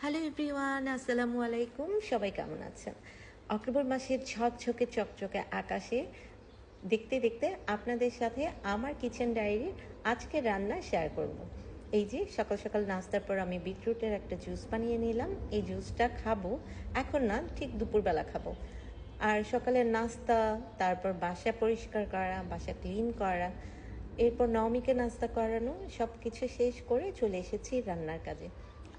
Hello everyone, আসসালামু আলাইকুম। সবাই কেমন আছেন? অক্টোবর মাসের ঝকঝকে চকচকে আকাশে দেখতে দেখতে আপনাদের সাথে আমার কিচেন ডায়েরির আজকে রান্না শেয়ার করব। এই যে সকাল সকাল নাস্তার পর আমি বিটরুটের একটা জুস বানিয়ে নিলাম। এই জুসটা খাবো এখন না, ঠিক দুপুরবেলা খাবো। আর সকালের নাস্তা, তারপর বাসা পরিষ্কার করা, বাসা ক্লিন করা, এরপর নওমিকে নাস্তা করানো, সব কিছু শেষ করে চলে এসেছি রান্নার কাজে।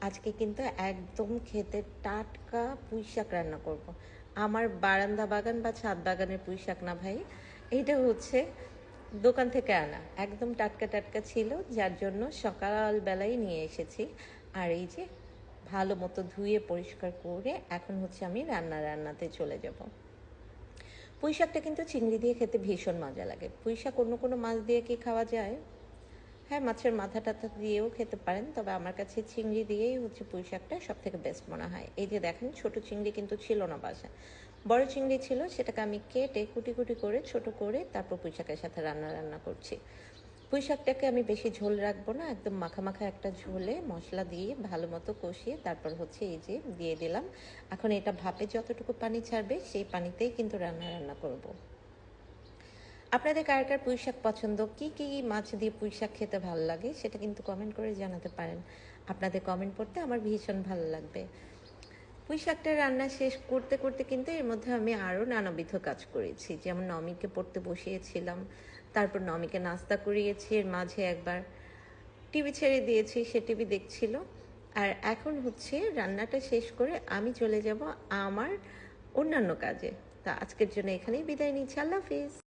আজকে কিন্তু একদম খেতে টাটকা পুঁই শাক রান্না করব। আমার বারান্দা বাগান বা ছাদ বাগানের পুঁই শাক না ভাই, এটা হচ্ছে দোকান থেকে আনা, একদম টাটকা টাটকা ছিল, যার জন্য সকালবেলায় নিয়ে এসেছি। আর এই যে ভালো মতো ধুয়ে পরিষ্কার করে এখন হচ্ছে আমি রান্নাতে চলে যাব। পুঁই শাকটা কিন্তু চিংড়ি দিয়ে খেতে ভীষণ মজা লাগে। পুঁই শাক অন্য কোনো মাছ দিয়ে কি খাওয়া যায়? হ্যাঁ, মাছের মাথা টাথা দিয়েও খেতে পারেন, তবে আমার কাছে চিংড়ি দিয়েই হচ্ছে পুঁই শাকটা সব থেকে বেস্ট মনে হয়। এই যে দেখেন, ছোট চিংড়ি কিন্তু ছিল না বাসায়, বড় চিংড়ি ছিল, সেটাকে আমি কেটে কুটি কুটি করে ছোট করে তারপর পুঁই শাকের সাথে রান্না করছি। পুঁই শাকটাকে আমি বেশি ঝোল রাখবো না, একদম মাখা মাখা একটা ঝোলে মশলা দিয়ে ভালো মতো কষিয়ে তারপর হচ্ছে এই যে দিয়ে দিলাম। এখন এটা ভাপে যতটুকু পানি ছাড়বে সেই পানিতেই কিন্তু রান্না করব। আপনাদের কার কার পুঁই শাক পছন্দ, কি কি মাছ দিয়ে পুঁই শাক খেতে ভালো লাগে, সেটা কিন্তু কমেন্ট করে জানাতে পারেন। আপনাদের কমেন্ট পড়তে আমার ভীষণ ভালো লাগবে। পুঁই শাকটা রান্না শেষ করতে করতে কিন্তু এর মধ্যে আমি আরও নানাবিধ কাজ করেছি, যেমন নমিকে পড়তে বসিয়েছিলাম, তারপর নমিকে নাস্তা করিয়েছি, এর মাঝে একবার টিভি ছেড়ে দিয়েছি, সে টিভি দেখছিল। আর এখন হচ্ছে রান্নাটা শেষ করে আমি চলে যাব আমার অন্যান্য কাজে। তা আজকের জন্য এখানেই বিদায় নিচ্ছি। আল্লাহ হাফিজ।